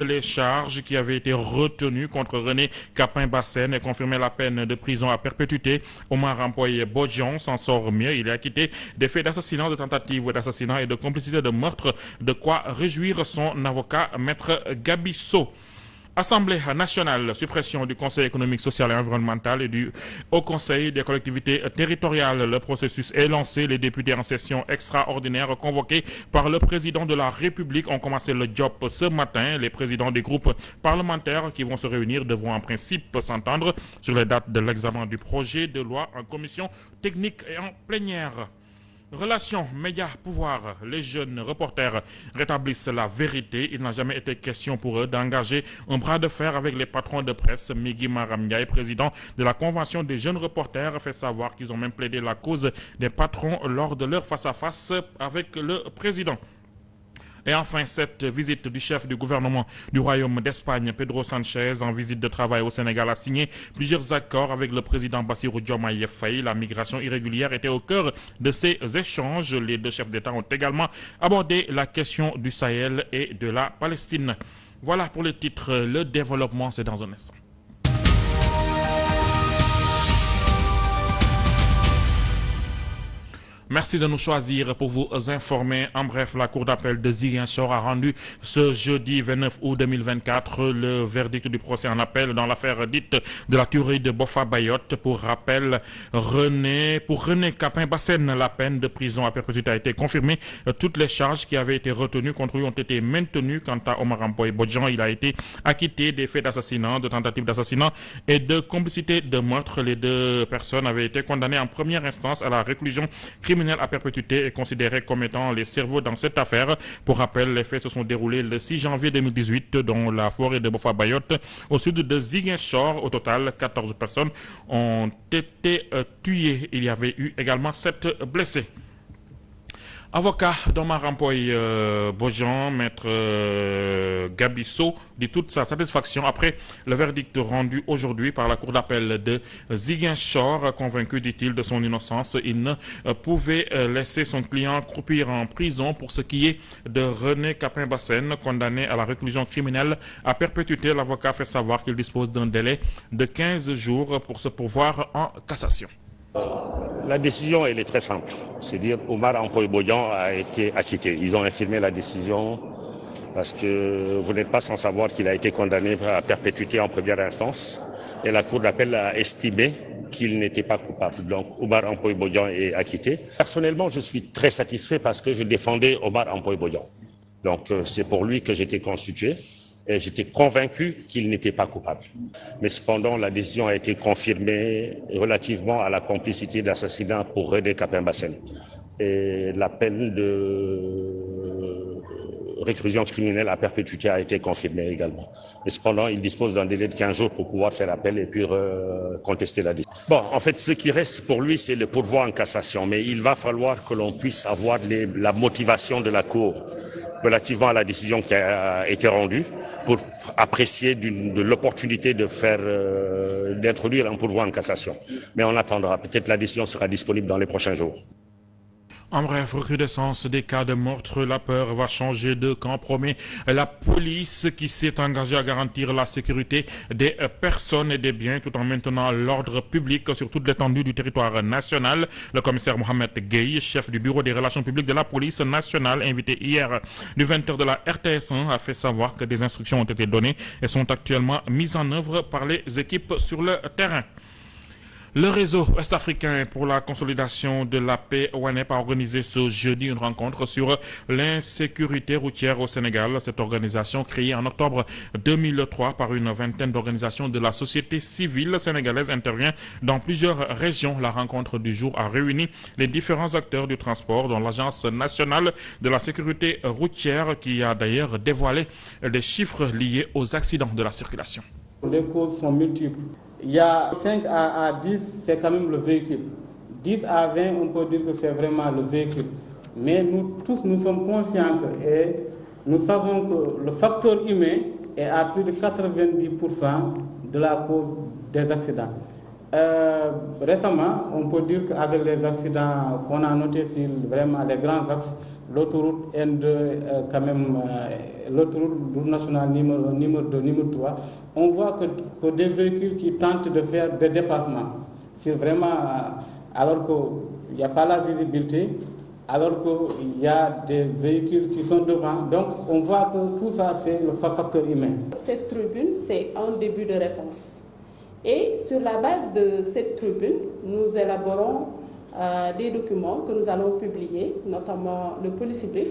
les charges qui avaient été retenues contre René Capain-Bassène et confirmé la peine de prison à perpétuité. Omar Rampoy Bodjan s'en sort mieux. Il est acquitté des faits d'assassinat, de tentative d'assassinat et de complicité de meurtre, de quoi réjouir son avocat, Maître Gabisso. Assemblée nationale, suppression du Conseil économique, social et environnemental et du Haut Conseil des collectivités territoriales. Le processus est lancé. Les députés en session extraordinaire convoqués par le président de la République ont commencé le job ce matin. Les présidents des groupes parlementaires qui vont se réunir devront en principe s'entendre sur les dates de l'examen du projet de loi en commission technique et en plénière. Relations, médias, pouvoir, les jeunes reporters rétablissent la vérité. Il n'a jamais été question pour eux d'engager un bras de fer avec les patrons de presse. Migui Maram Ndiaye, président de la Convention des jeunes reporters, fait savoir qu'ils ont même plaidé la cause des patrons lors de leur face-à-face avec le président. Et enfin, cette visite du chef du gouvernement du Royaume d'Espagne, Pedro Sanchez, en visite de travail au Sénégal, a signé plusieurs accords avec le président Bassirou Diomaye Faye. La migration irrégulière était au cœur de ces échanges. Les deux chefs d'État ont également abordé la question du Sahel et de la Palestine. Voilà pour les titres. Le développement, c'est dans un instant. Merci de nous choisir pour vous informer. En bref, la Cour d'appel de Ziguinchor a rendu ce jeudi 29 août 2024 le verdict du procès en appel dans l'affaire dite de la tuerie de Bofa Bayotte. Pour rappel, René Capain-Bassène, la peine de prison à perpétuité a été confirmée. Toutes les charges qui avaient été retenues contre lui ont été maintenues. Quant à Omar Rampoy Bodjan, il a été acquitté des faits d'assassinat, de tentative d'assassinat et de complicité de meurtre. Les deux personnes avaient été condamnées en première instance à la réclusion criminelle à perpétuité et considérés comme étant les cerveaux dans cette affaire. Pour rappel, les faits se sont déroulés le 6 janvier 2018 dans la forêt de Bofa Bayotte, au sud de Ziguinchor. Au total, 14 personnes ont été tuées. Il y avait eu également 7 blessés. Avocat d'Omar Rampoy Bodjan, Maître Gabisso, dit toute sa satisfaction après le verdict rendu aujourd'hui par la Cour d'appel de Ziguinchor. Convaincu, dit-il, de son innocence, il ne pouvait laisser son client croupir en prison. Pour ce qui est de René Capain-Bassène, condamné à la réclusion criminelle à perpétuité, l'avocat fait savoir qu'il dispose d'un délai de 15 jours pour se pourvoir en cassation. La décision, elle est très simple. C'est-à-dire Omar Rampoy Bodjan a été acquitté. Ils ont infirmé la décision parce que vous n'êtes pas sans savoir qu'il a été condamné à perpétuité en première instance. Et la Cour d'appel a estimé qu'il n'était pas coupable. Donc Omar Rampoy Bodjan est acquitté. Personnellement, je suis très satisfait parce que je défendais Omar Rampoy Bodjan. Donc c'est pour lui que j'étais constitué. Et j'étais convaincu qu'il n'était pas coupable. Mais cependant, la décision a été confirmée relativement à la complicité d'assassinat pour René Capain-Bassène. Et la peine de réclusion criminelle à perpétuité a été confirmée également. Mais cependant, il dispose d'un délai de 15 jours pour pouvoir faire appel et puis contester la décision. Bon, en fait, ce qui reste pour lui, c'est le pourvoi en cassation. Mais il va falloir que l'on puisse avoir la motivation de la Cour relativement à la décision qui a été rendue pour apprécier de l'opportunité de d'introduire un pourvoi en cassation. Mais on attendra. Peut-être la décision sera disponible dans les prochains jours. En bref, recrudescence des cas de meurtre, la peur va changer de camp, promet la police qui s'est engagée à garantir la sécurité des personnes et des biens tout en maintenant l'ordre public sur toute l'étendue du territoire national. Le commissaire Mohamed Gueye, chef du bureau des relations publiques de la police nationale, invité hier du 20h de la RTS1, a fait savoir que des instructions ont été données et sont actuellement mises en œuvre par les équipes sur le terrain. Le réseau ouest-africain pour la consolidation de la paix, ONEP, a organisé ce jeudi une rencontre sur l'insécurité routière au Sénégal. Cette organisation, créée en octobre 2003 par une vingtaine d'organisations de la société civile sénégalaise, intervient dans plusieurs régions. La rencontre du jour a réuni les différents acteurs du transport, dont l'Agence nationale de la sécurité routière, qui a d'ailleurs dévoilé les chiffres liés aux accidents de la circulation. Les causes sont multiples. Il y a 5 à 10, c'est quand même le véhicule. 10 à 20, on peut dire que c'est vraiment le véhicule. Mais nous tous, nous sommes conscients et nous savons que le facteur humain est à plus de 90% de la cause des accidents. Récemment, on peut dire qu'avec les accidents qu'on a notés sur vraiment les grands axes, l'autoroute N2, quand même, l'autoroute nationale numéro 2, numéro 3, on voit que des véhicules qui tentent de faire des dépassements, c'est vraiment, alors qu'il n'y a pas la visibilité, alors qu'il y a des véhicules qui sont devant. Donc on voit que tout ça, c'est le facteur humain. Cette tribune, c'est un début de réponse. Et sur la base de cette tribune, nous élaborons des documents que nous allons publier, notamment le policy brief.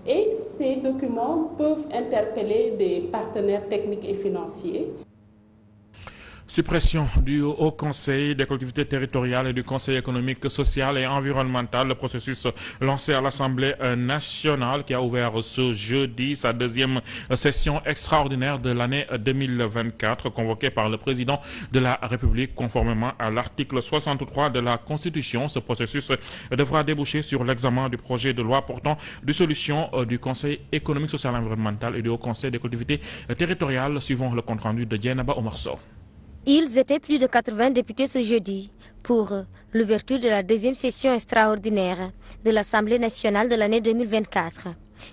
Et ces documents peuvent interpeller des partenaires techniques et financiers. Suppression du Haut Conseil des collectivités territoriales et du Conseil économique, social et environnemental. Le processus lancé à l'Assemblée nationale qui a ouvert ce jeudi sa deuxième session extraordinaire de l'année 2024, convoquée par le président de la République conformément à l'article 63 de la Constitution. Ce processus devra déboucher sur l'examen du projet de loi portant dissolution du Conseil économique, social et environnemental et du Haut Conseil des collectivités territoriales, suivant le compte-rendu de Dieynaba Oumar Sow. Ils étaient plus de 80 députés ce jeudi pour l'ouverture de la deuxième session extraordinaire de l'Assemblée nationale de l'année 2024.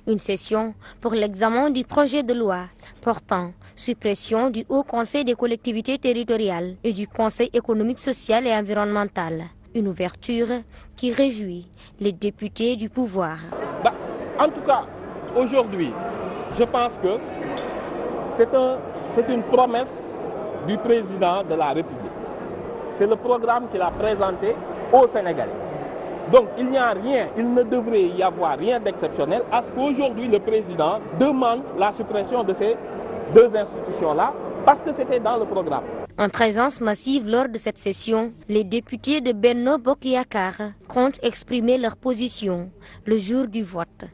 Une session pour l'examen du projet de loi portant suppression du Haut Conseil des collectivités territoriales et du Conseil économique, social et environnemental. Une ouverture qui réjouit les députés du pouvoir. En tout cas, aujourd'hui, je pense que c'est une promesse du président de la République. C'est le programme qu'il a présenté aux Sénégalais. Donc il n'y a rien, il ne devrait y avoir rien d'exceptionnel à ce qu'aujourd'hui le président demande la suppression de ces deux institutions-là parce que c'était dans le programme. En présence massive lors de cette session, les députés de Benno Bokk Yakaar comptent exprimer leur position le jour du vote.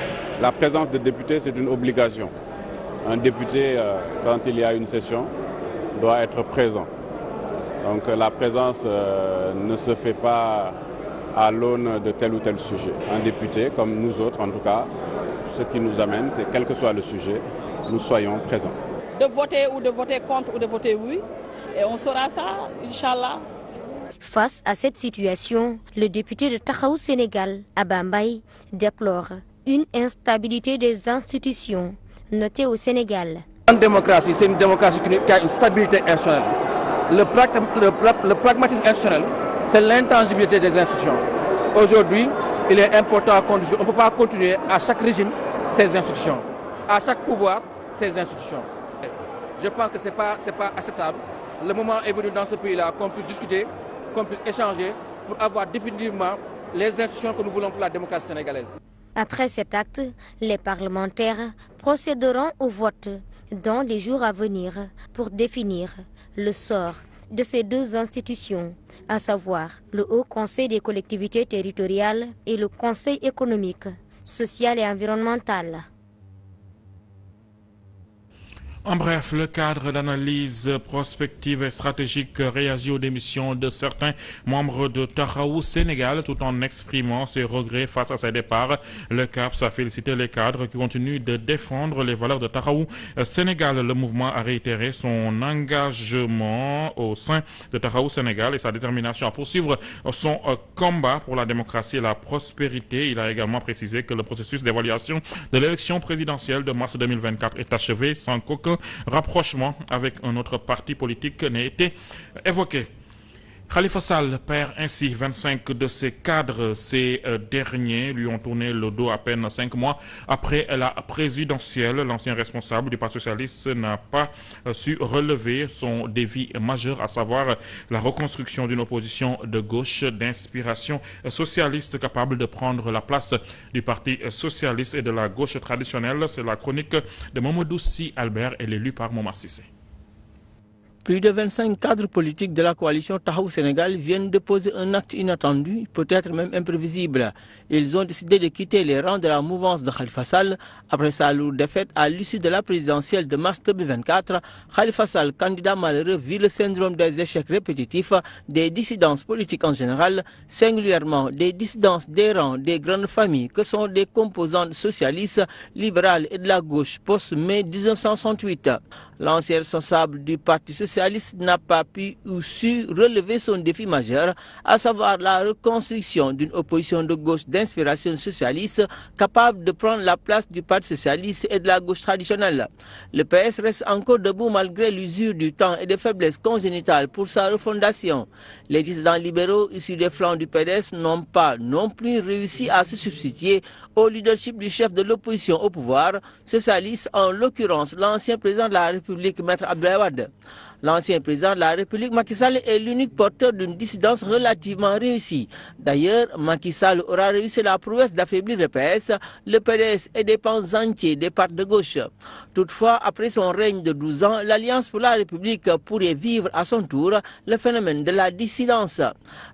La présence des députés, c'est une obligation. Un député, quand il y a une session, doit être présent. Donc la présence ne se fait pas à l'aune de tel ou tel sujet. Un député, comme nous autres en tout cas, ce qui nous amène, c'est quel que soit le sujet, nous soyons présents. De voter ou de voter contre ou de voter oui, et on saura ça, Inch'Allah. Face à cette situation, le député de Taxawu Sénégal, Abba Mbaye, déplore une instabilité des institutions notée au Sénégal. Une démocratie, c'est une démocratie qui a une stabilité institutionnelle. Le pragmatisme institutionnel, c'est l'intangibilité des institutions. Aujourd'hui, il est important qu'on dise qu'on ne peut pas continuer à chaque régime ces institutions, à chaque pouvoir ces institutions. Je pense que ce n'est pas acceptable. Le moment est venu dans ce pays-là qu'on puisse discuter, qu'on puisse échanger pour avoir définitivement les institutions que nous voulons pour la démocratie sénégalaise. Après cet acte, les parlementaires procéderont au vote dans les jours à venir pour définir le sort de ces deux institutions, à savoir le Haut Conseil des collectivités territoriales et le Conseil économique, social et environnemental. En bref, le cadre d'analyse prospective et stratégique réagit aux démissions de certains membres de Taxawu Sénégal tout en exprimant ses regrets face à ces départs. Le CAPS a félicité les cadres qui continuent de défendre les valeurs de Taxawu Sénégal. Le mouvement a réitéré son engagement au sein de Taxawu Sénégal et sa détermination à poursuivre son combat pour la démocratie et la prospérité. Il a également précisé que le processus d'évaluation de l'élection présidentielle de mars 2024 est achevé sans qu'aucun rapprochement avec un autre parti politique n'ait été évoqué. Khalifa Sall perd ainsi 25 de ses cadres. Ces derniers lui ont tourné le dos à peine 5 mois après la présidentielle. L'ancien responsable du Parti socialiste n'a pas su relever son défi majeur, à savoir la reconstruction d'une opposition de gauche d'inspiration socialiste capable de prendre la place du Parti socialiste et de la gauche traditionnelle. C'est la chronique de Mamadou Sy Albert et l'élu par Momar Cissé. Plus de 25 cadres politiques de la coalition Taxawu Sénégal viennent de poser un acte inattendu, peut-être même imprévisible. Ils ont décidé de quitter les rangs de la mouvance de Khalifa Sall après sa lourde défaite à l'issue de la présidentielle de mars 2024. Khalifa Sall, candidat malheureux, vit le syndrome des échecs répétitifs des dissidences politiques en général, singulièrement des dissidences des rangs des grandes familles que sont des composantes socialistes, libérales et de la gauche post-mai 1968. L'ancien responsable du Parti socialiste socialiste n'a pas pu ou su relever son défi majeur, à savoir la reconstruction d'une opposition de gauche d'inspiration socialiste capable de prendre la place du Parti socialiste et de la gauche traditionnelle. Le PS reste encore debout malgré l'usure du temps et des faiblesses congénitales pour sa refondation. Les dissidents libéraux issus des flancs du PDS n'ont pas non plus réussi à se substituer au leadership du chef de l'opposition au pouvoir, socialiste, en l'occurrence l'ancien président de la République, Maître Abdoulaye Wade. L'ancien président de la République, Macky Sall, est l'unique porteur d'une dissidence relativement réussie. D'ailleurs, Macky Sall aura réussi la prouesse d'affaiblir le PS, le PDS et des pans entiers des partis de gauche. Toutefois, après son règne de 12 ans, l'Alliance pour la République pourrait vivre à son tour le phénomène de la dissidence.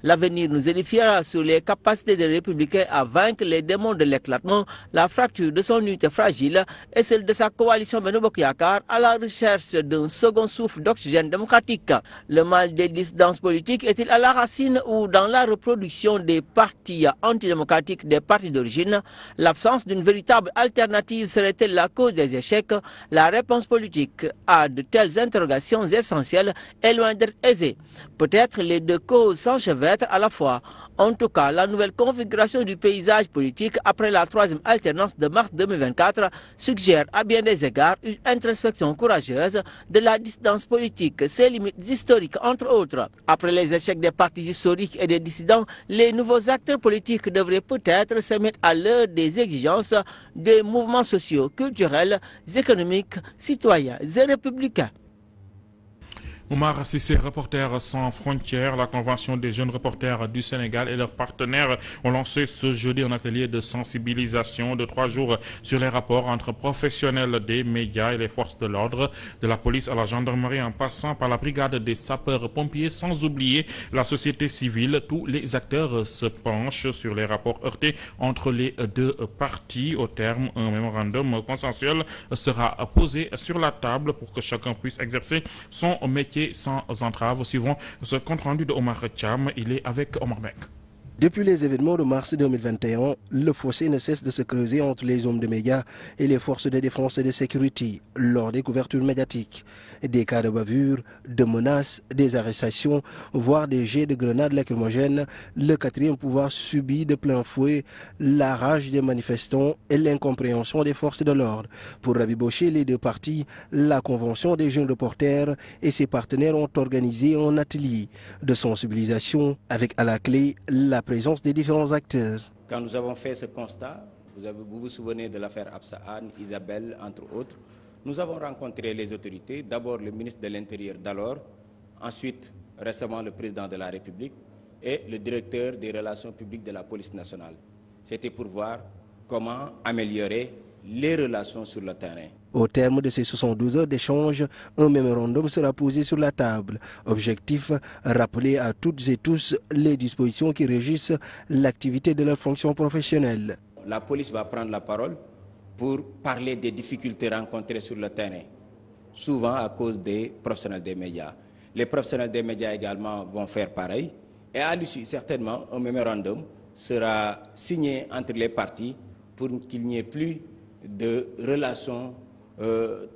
L'avenir nous édifiera sur les capacités des Républicains à vaincre les démons de l'éclatement, la fracture de son unité fragile et celle de sa coalition Benno Bokk Yakaar à la recherche d'un second souffle d'oxygène démocratique. Le mal des dissidences politiques est-il à la racine ou dans la reproduction des partis antidémocratiques des partis d'origine? L'absence d'une véritable alternative serait-elle la cause des échecs? La réponse politique à de telles interrogations essentielles est loin d'être aisée. Peut-être les deux causes s'enchevêtrent à la fois. En tout cas, la nouvelle configuration du paysage politique après la troisième alternance de mars 2024 suggère à bien des égards une introspection courageuse de la dissidence politique, ses limites historiques entre autres. Après les échecs des partis historiques et des dissidents, les nouveaux acteurs politiques devraient peut-être se mettre à l'heure des exigences des mouvements sociaux, culturels, économiques, citoyens et républicains. Oumar Cissé, Reporters sans frontières, la Convention des jeunes reporters du Sénégal et leurs partenaires ont lancé ce jeudi un atelier de sensibilisation de 3 jours sur les rapports entre professionnels des médias et les forces de l'ordre, de la police à la gendarmerie en passant par la brigade des sapeurs-pompiers, sans oublier la société civile. Tous les acteurs se penchent sur les rapports heurtés entre les deux parties. Au terme, un mémorandum consensuel sera posé sur la table pour que chacun puisse exercer son métier sans entrave. Suivant ce compte rendu de Omar Cham, il est avec Omar Mek. Depuis les événements de mars 2021, le fossé ne cesse de se creuser entre les hommes de médias et les forces de défense et de sécurité lors des couvertures médiatiques. Des cas de bavure, de menaces, des arrestations, voire des jets de grenades lacrymogènes, le quatrième pouvoir subit de plein fouet la rage des manifestants et l'incompréhension des forces de l'ordre. Pour rabibocher les deux parties, la Convention des jeunes reporters et ses partenaires ont organisé un atelier de sensibilisation avec à la clé la présence des différents acteurs. Quand nous avons fait ce constat, vous vous souvenez de l'affaire Absa Anne, Isabelle, entre autres, nous avons rencontré les autorités, d'abord le ministre de l'Intérieur d'alors, ensuite récemment le président de la République et le directeur des relations publiques de la police nationale. C'était pour voir comment améliorer les relations sur le terrain. Au terme de ces 72 heures d'échange, un mémorandum sera posé sur la table. Objectif, rappeler à toutes et tous les dispositions qui régissent l'activité de leur fonction professionnelle. La police va prendre la parole pour parler des difficultés rencontrées sur le terrain, souvent à cause des professionnels des médias. Les professionnels des médias également vont faire pareil. Et à l'issue, certainement, un mémorandum sera signé entre les parties pour qu'il n'y ait plus de relations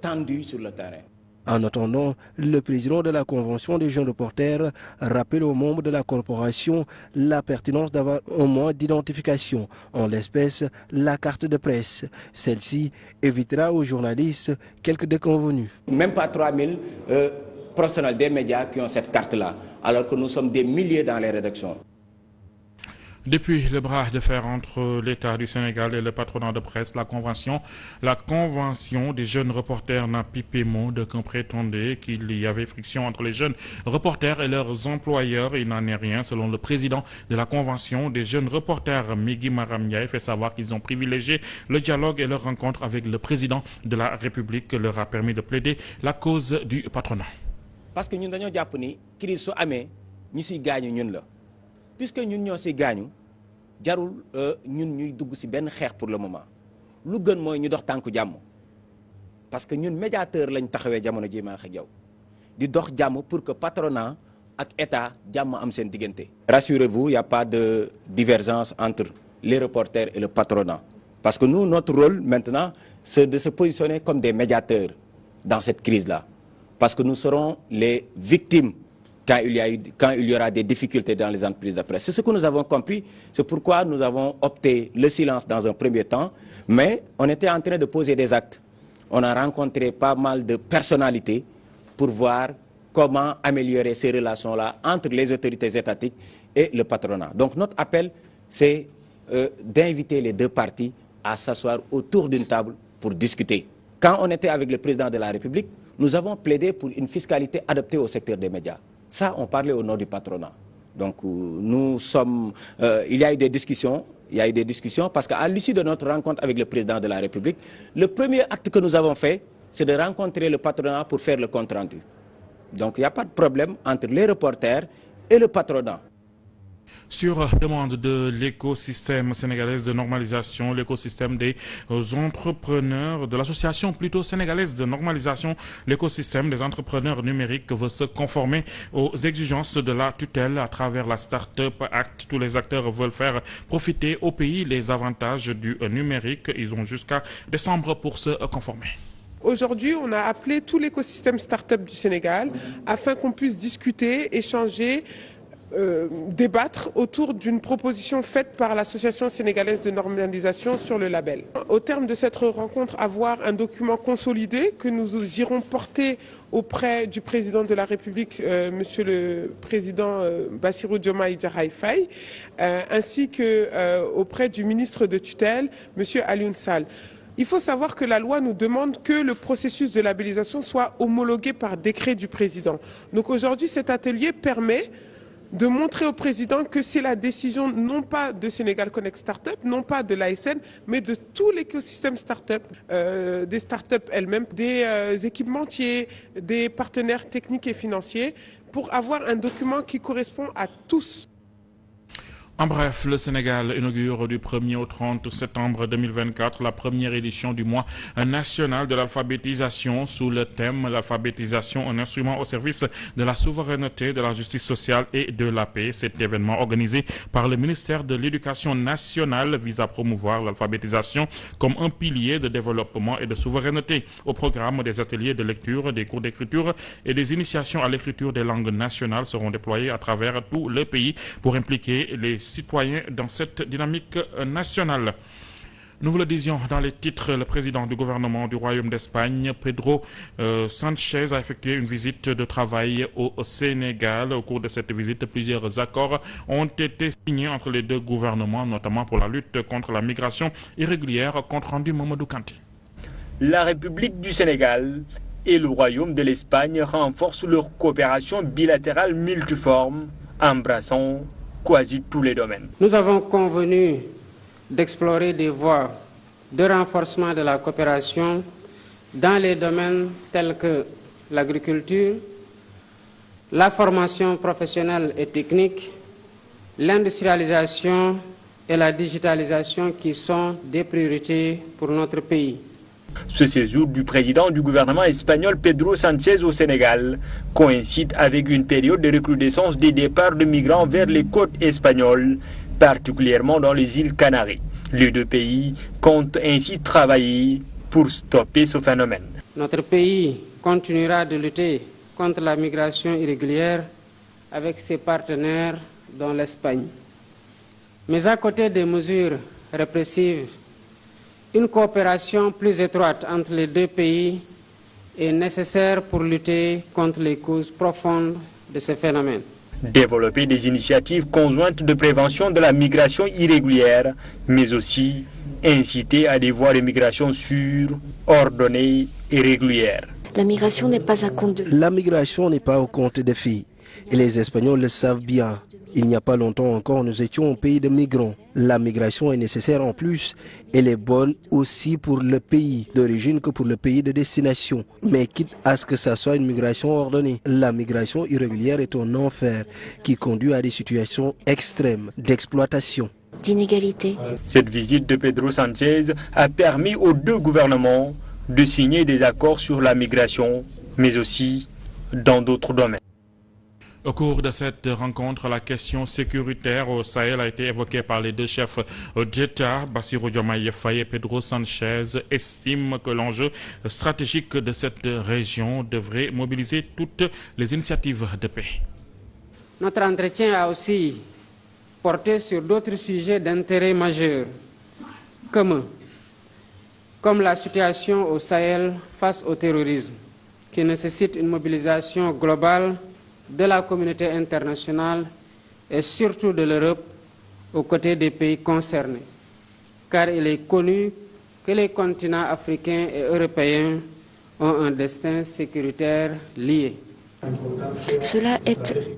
tendues sur le terrain. En attendant, le président de la Convention des jeunes reporters rappelle aux membres de la corporation la pertinence d'avoir un moyen d'identification, en l'espèce la carte de presse. Celle-ci évitera aux journalistes quelques déconvenus. Même pas 3000 professionnels des médias qui ont cette carte-là, alors que nous sommes des milliers dans les rédactions. Depuis le bras de fer entre l'État du Sénégal et le patronat de presse, la Convention des jeunes reporters n'a pipé mot de qu'on prétendait qu'il y avait friction entre les jeunes reporters et leurs employeurs. Il n'en est rien. Selon le président de la Convention des jeunes reporters, Migui Maram Ndiaye, fait savoir qu'ils ont privilégié le dialogue et leur rencontre avec le président de la République leur a permis de plaider la cause du patronat. Parce que nous avons dit que la crise soit amée, nous sommes gagnés. Puisque nous ñoo ci gaañu jarul ñun ñuy dugg ci benn xeex pour le moment lu gën mooy ñu dox tànku jàmm parce que ñun médiateur lañ taxawee jamono ji ma ak yow di dox jàmm pour que patronat ak état jàmm am seen diggante. Rassurez-vous, il n'y a pas de divergence entre les reporters et le patronat parce que nous, notre rôle maintenant, c'est de se positionner comme des médiateurs dans cette crise-là. parce que nous serons les victimes quand il y aura des difficultés dans les entreprises de presse. C'est ce que nous avons compris, c'est pourquoi nous avons opté le silence dans un premier temps, mais on était en train de poser des actes. On a rencontré pas mal de personnalités pour voir comment améliorer ces relations-là entre les autorités étatiques et le patronat. Donc notre appel, c'est d'inviter les deux parties à s'asseoir autour d'une table pour discuter. Quand on était avec le président de la République, nous avons plaidé pour une fiscalité adaptée au secteur des médias. Ça, on parlait au nom du patronat. Donc nous sommes... il y a eu des discussions. Parce qu'à l'issue de notre rencontre avec le président de la République, le premier acte que nous avons fait, c'est de rencontrer le patronat pour faire le compte-rendu. Donc il n'y a pas de problème entre les reporters et le patronat. Sur demande de l'écosystème sénégalais de normalisation, l'écosystème des entrepreneurs, de l'association plutôt sénégalaise de normalisation, l'écosystème des entrepreneurs numériques veut se conformer aux exigences de la tutelle à travers la Startup Act. Tous les acteurs veulent faire profiter au pays les avantages du numérique. Ils ont jusqu'à décembre pour se conformer. Aujourd'hui, on a appelé tout l'écosystème start-up du Sénégal afin qu'on puisse discuter, échanger, débattre autour d'une proposition faite par l'Association sénégalaise de normalisation sur le label. Au terme de cette rencontre, avoir un document consolidé que nous irons porter auprès du président de la République, Monsieur le Président Bassirou Diomaye Diakhar Faye, ainsi que auprès du ministre de tutelle, Monsieur Alioune Sall. Il faut savoir que la loi nous demande que le processus de labellisation soit homologué par décret du président. Donc aujourd'hui, cet atelier permet de montrer au président que c'est la décision non pas de Sénégal Connect Startup, non pas de l'ASN, mais de tout l'écosystème startup, des startups elles-mêmes, des équipementiers, des partenaires techniques et financiers, pour avoir un document qui correspond à tous. En bref, le Sénégal inaugure du 1er au 30 septembre 2024 la première édition du mois national de l'alphabétisation sous le thème « L'alphabétisation, un instrument au service de la souveraineté, de la justice sociale et de la paix ». Cet événement organisé par le ministère de l'Éducation nationale vise à promouvoir l'alphabétisation comme un pilier de développement et de souveraineté. Au programme, des ateliers de lecture, des cours d'écriture et des initiations à l'écriture des langues nationales seront déployés à travers tout le pays pour impliquer les citoyens dans cette dynamique nationale. Nous vous le disions dans les titres, le président du gouvernement du Royaume d'Espagne, Pedro Sanchez, a effectué une visite de travail au Sénégal. Au cours de cette visite, plusieurs accords ont été signés entre les deux gouvernements, notamment pour la lutte contre la migration irrégulière. Compte rendu Mamadou Kanté. La République du Sénégal et le Royaume de l'Espagne renforcent leur coopération bilatérale multiforme, embrassant quasi tous les domaines. Nous avons convenu d'explorer des voies de renforcement de la coopération dans les domaines tels que l'agriculture, la formation professionnelle et technique, l'industrialisation et la digitalisation qui sont des priorités pour notre pays. Ce séjour du président du gouvernement espagnol Pedro Sánchez au Sénégal coïncide avec une période de recrudescence des départs de migrants vers les côtes espagnoles, particulièrement dans les îles Canaries. Les deux pays comptent ainsi travailler pour stopper ce phénomène. Notre pays continuera de lutter contre la migration irrégulière avec ses partenaires dont l'Espagne. Mais à côté des mesures répressives, une coopération plus étroite entre les deux pays est nécessaire pour lutter contre les causes profondes de ce phénomène. Développer des initiatives conjointes de prévention de la migration irrégulière, mais aussi inciter à des voies de migration sûres, ordonnées et régulières. La migration n'est pas à compte de... La migration n'est pas au compte des filles. Et les Espagnols le savent bien. Il n'y a pas longtemps encore, nous étions un pays de migrants. La migration est nécessaire en plus. Elle est bonne aussi pour le pays d'origine que pour le pays de destination. Mais quitte à ce que ça soit une migration ordonnée, la migration irrégulière est un enfer qui conduit à des situations extrêmes d'exploitation. D'inégalité. Cette visite de Pedro Sánchez a permis aux deux gouvernements de signer des accords sur la migration, mais aussi dans d'autres domaines. Au cours de cette rencontre, la question sécuritaire au Sahel a été évoquée par les deux chefs d'État. Bassirou Diomaye Faye et Pedro Sanchez estiment que l'enjeu stratégique de cette région devrait mobiliser toutes les initiatives de paix. Notre entretien a aussi porté sur d'autres sujets d'intérêt majeur, comme la situation au Sahel face au terrorisme, qui nécessite une mobilisation globale de la communauté internationale et surtout de l'Europe aux côtés des pays concernés, car il est connu que les continents africains et européens ont un destin sécuritaire lié.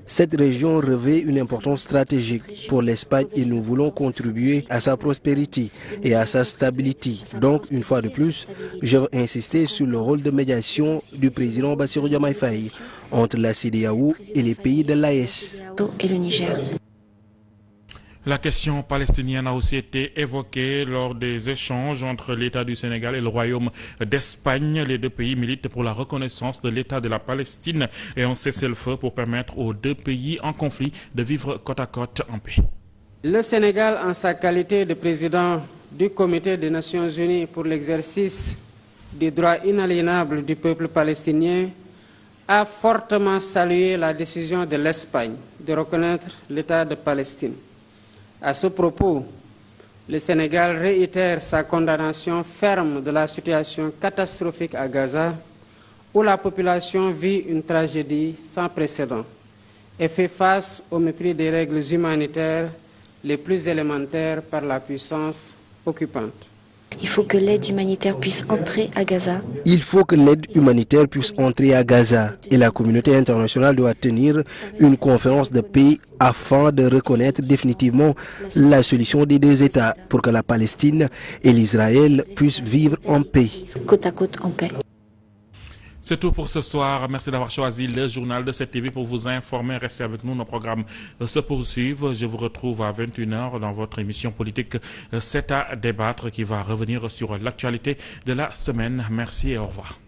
Cette région revêt une importance stratégique pour l'Espagne et nous voulons contribuer à sa prospérité et à sa stabilité. Donc, une fois de plus, je veux insister sur le rôle de médiation du président Bassirou Diomaye Faye entre la CEDEAO et les pays de l'AES. Et le Niger. La question palestinienne a aussi été évoquée lors des échanges entre l'État du Sénégal et le Royaume d'Espagne. Les deux pays militent pour la reconnaissance de l'État de la Palestine et un cessez-le-feu pour permettre aux deux pays en conflit de vivre côte à côte en paix. Le Sénégal, en sa qualité de président du Comité des Nations Unies pour l'exercice des droits inaliénables du peuple palestinien, a fortement salué la décision de l'Espagne de reconnaître l'État de Palestine. À ce propos, le Sénégal réitère sa condamnation ferme de la situation catastrophique à Gaza, où la population vit une tragédie sans précédent et fait face au mépris des règles humanitaires les plus élémentaires par la puissance occupante. Il faut que l'aide humanitaire puisse entrer à Gaza. Il faut que l'aide humanitaire puisse entrer à Gaza et la communauté internationale doit tenir une conférence de paix afin de reconnaître définitivement la solution des deux États pour que la Palestine et l'Israël puissent vivre en paix. Côte à côte en paix. C'est tout pour ce soir. Merci d'avoir choisi le journal de cette TV pour vous informer. Restez avec nous. Nos programmes se poursuivent. Je vous retrouve à 21h dans votre émission politique C'est à débattre qui va revenir sur l'actualité de la semaine. Merci et au revoir.